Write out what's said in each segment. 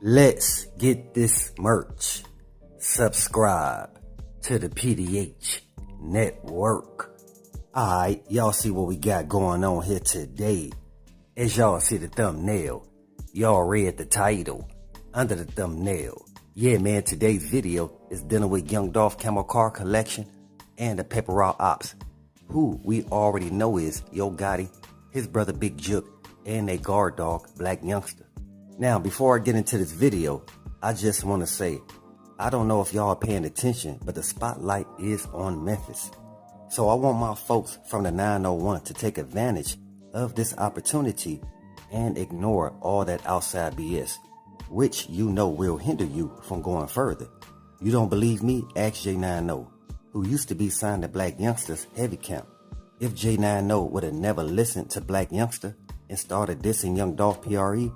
Let's get this merch. Subscribe to the PDH Network. Alright, y'all see what we got going on here today. As y'all see the thumbnail, y'all read the title under the thumbnail. Yeah, man, today's video is dealing with Young Dolph Camo car collection and the Pepper Raw Ops, who we already know is Yo Gotti, his brother Big Jook, and their guard dog, Black Youngster. Now, before I get into this video, I just want to say, I don't know if y'all are paying attention, but the spotlight is on Memphis. So I want my folks from the 901 to take advantage of this opportunity and ignore all that outside BS, which you know will hinder you from going further. You don't believe me? Ask J90, who used to be signed to Black Youngster's heavy camp. If J90 would have never listened to Black Youngster and started dissing Young Dolph PRE,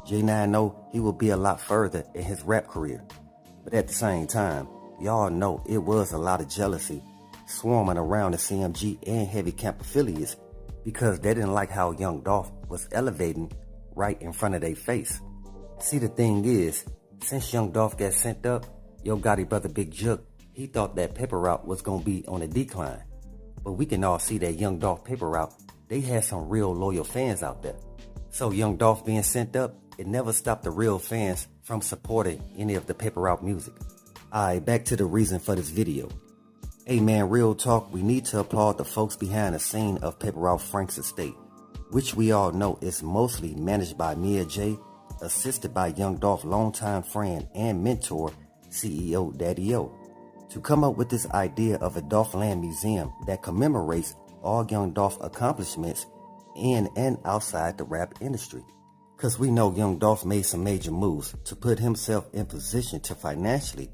J90, he will be a lot further in his rap career. But at the same time, y'all know it was a lot of jealousy swarming around the CMG and heavy camp affiliates because they didn't like how Young Dolph was elevating right in front of their face. See, the thing is, since Young Dolph got sent up, Yo Gotti brother Big Jook, he thought that Paper Route was gonna be on a decline. But we can all see that Young Dolph Paper Route, they had some real loyal fans out there. So Young Dolph being sent up, it never stopped the real fans from supporting any of the Paper Route music. Alright, back to the reason for this video. Hey man, real talk, we need to applaud the folks behind the scene of Paper Route Frank's estate, which we all know is mostly managed by Mia J, assisted by Young Dolph longtime friend and mentor, CEO Daddy O, to come up with this idea of a DolphLand museum that commemorates all Young Dolph accomplishments in and outside the rap industry. Cause we know Young Dolph made some major moves to put himself in position to financially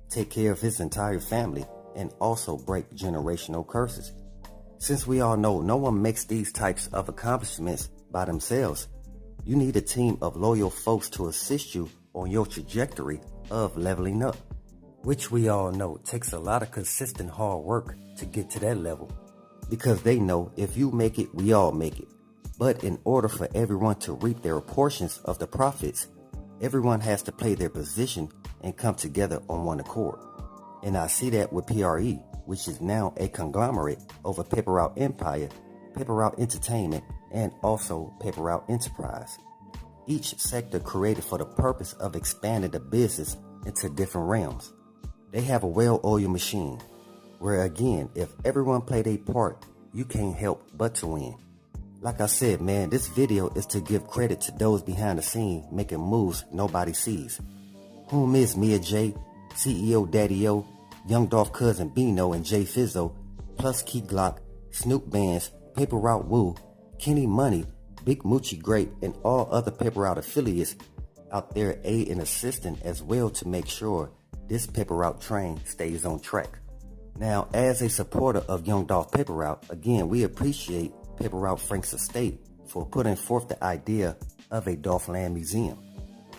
take care of his entire family and also break generational curses. Since we all know no one makes these types of accomplishments by themselves, you need a team of loyal folks to assist you on your trajectory of leveling up, which we all know takes a lot of consistent hard work to get to that level, because they know if you make it, we all make it. But in order for everyone to reap their portions of the profits, everyone has to play their position and come together on one accord. And I see that with PRE, which is now a conglomerate over Paper Route Empire, Paper Route Entertainment, and also Paper Route Enterprise. Each sector created for the purpose of expanding the business into different realms. They have a well-oiled machine, where again, if everyone played a part, you can't help but to win. Like I said, man, this video is to give credit to those behind the scene making moves nobody sees. Whom is Mia J, CEO Daddy O, Young Dolph cousin Bino and Jay Fizzo, plus Key Glock, Snoop Bands, Paper Route Woo, Kenny Money, Big Moochie Grape, and all other Paper Route affiliates out there aid and assisting as well to make sure this Paper Route train stays on track. Now, as a supporter of Young Dolph Paper Route, again, we appreciate Paper Route Frank's estate for putting forth the idea of a DolphLand museum,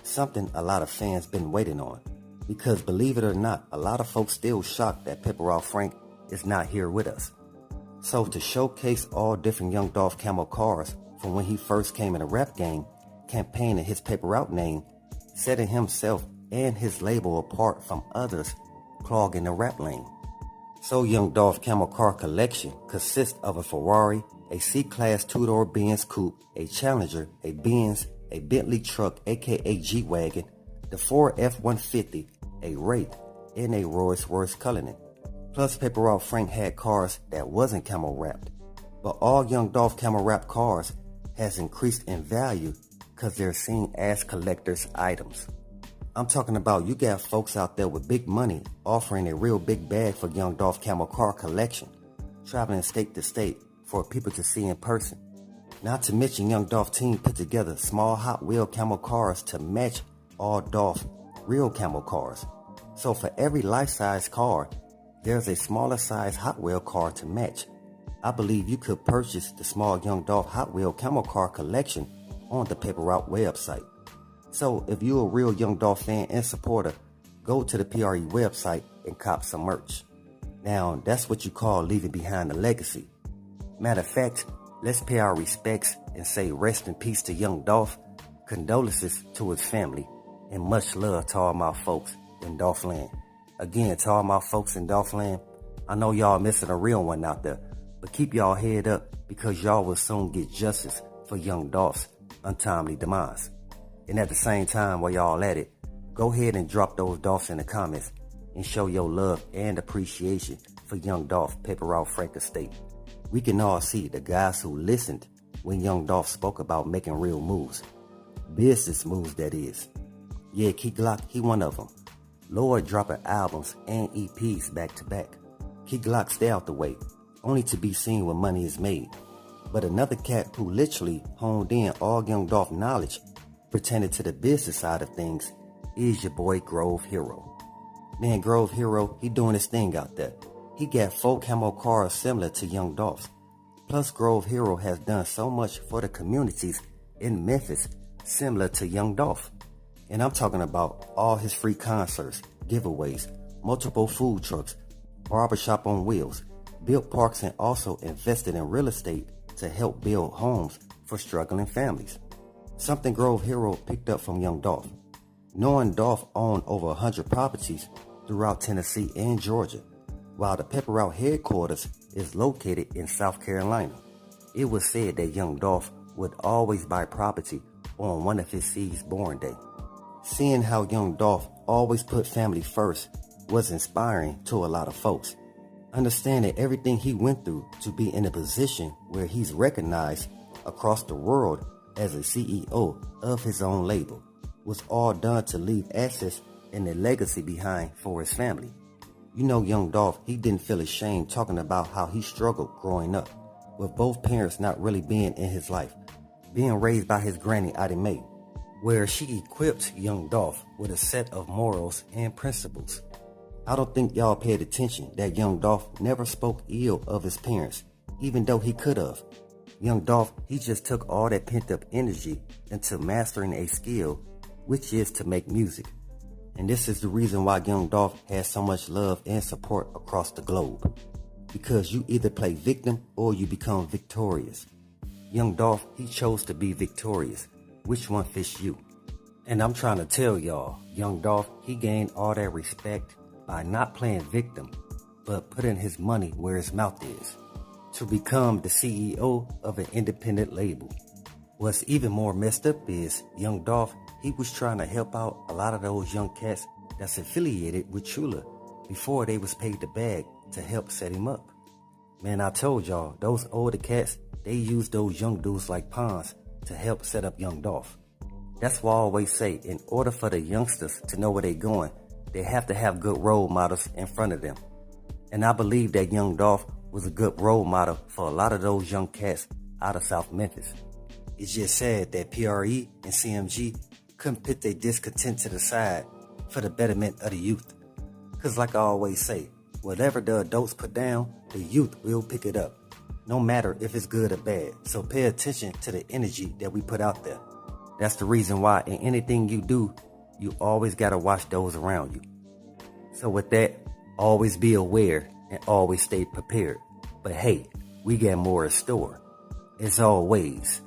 something a lot of fans been waiting on, because believe it or not, a lot of folks still shocked that Paper Route Frank is not here with us. So to showcase all different Young Dolph Camo cars from when he first came in the rap game, campaigning his Paper Route name, setting himself and his label apart from others clogging the rap lane. So Young Dolph Camo car collection consists of a Ferrari, a C-Class two-door Benz Coupe, a Challenger, a Benz, a Bentley truck aka G-Wagon, the Ford F-150, a Wraith, and a Rolls-Royce Cullinan. Plus Paper Route Frank had cars that wasn't camo wrapped. But all Young Dolph camo wrap cars has increased in value because they're seen as collector's items. I'm talking about you got folks out there with big money offering a real big bag for Young Dolph camo car collection, traveling state to state for people to see in person. Not to mention Young Dolph team put together small Hot Wheel camo cars to match all Dolph real camo cars. So for every life-size car, there's a smaller size Hot Wheel car to match. I believe you could purchase the small Young Dolph Hot Wheel camo car collection on the Paper Route website. So if you're a real Young Dolph fan and supporter, go to the PRE website and cop some merch. Now that's what you call leaving behind a legacy. Matter of fact, let's pay our respects and say rest in peace to Young Dolph, condolences to his family, and much love to all my folks in DolphLand. Again, to all my folks in DolphLand, I know y'all missing a real one out there, but keep y'all head up because y'all will soon get justice for young Dolph's untimely demise. And at the same time, while y'all at it, go ahead and drop those Dolphs in the comments and show your love and appreciation for young Dolph Paper Route Frank estate. We can all see the guys who listened when young Dolph spoke about making real moves. Business moves, that is. Yeah, Key Glock, he one of them. Lord dropping albums and EPs back to back. Key Glock stay out the way, only to be seen when money is made. But another cat who literally honed in all young Dolph knowledge pertaining to the business side of things is your boy Grove Hero. Man, Grove Hero, he doing his thing out there. He got 4 camo cars similar to young Dolph's. Plus, Grove Hero has done so much for the communities in Memphis similar to young Dolph. And I'm talking about all his free concerts, giveaways, multiple food trucks, barbershop on wheels, built parks, and also invested in real estate to help build homes for struggling families. Something Grove Hero picked up from young Dolph. Knowing Dolph owned over 100 properties throughout Tennessee and Georgia, while the Paper Route headquarters is located in South Carolina. It was said that young Dolph would always buy property on one of his seeds' born day. Seeing how young Dolph always put family first was inspiring to a lot of folks. Understanding everything he went through to be in a position where he's recognized across the world as a CEO of his own label was all done to leave assets and a legacy behind for his family. You know, young Dolph, he didn't feel ashamed talking about how he struggled growing up, with both parents not really being in his life, being raised by his granny Auntie Mae, where she equipped young Dolph with a set of morals and principles. I don't think y'all paid attention that young Dolph never spoke ill of his parents, even though he could have. Young Dolph, he just took all that pent-up energy into mastering a skill, which is to make music. And this is the reason why young Dolph has so much love and support across the globe. Because you either play victim or you become victorious. Young Dolph, he chose to be victorious. Which one fits you? And I'm trying to tell y'all, young Dolph, he gained all that respect by not playing victim, but putting his money where his mouth is, to become the CEO of an independent label. What's even more messed up is young Dolph, he was trying to help out a lot of those young cats that's affiliated with Chula before they was paid the bag to help set him up. Man, I told y'all, those older cats, they use those young dudes like pawns to help set up young Dolph. That's why I always say, in order for the youngsters to know where they're going, they have to have good role models in front of them. And I believe that young Dolph was a good role model for a lot of those young cats out of South Memphis. It's just sad that PRE and CMG couldn't put their discontent to the side for the betterment of the youth. Cause like I always say, whatever the adults put down, the youth will pick it up, no matter if it's good or bad. So pay attention to the energy that we put out there. That's the reason why in anything you do, you always gotta watch those around you. So with that, always be aware and always stay prepared. But hey, we got more in store. As always,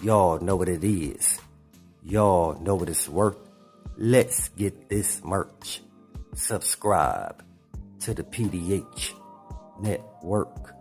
y'all know what it is. Y'all know what it's worth. Let's get this merch. Subscribe to the PDH Network.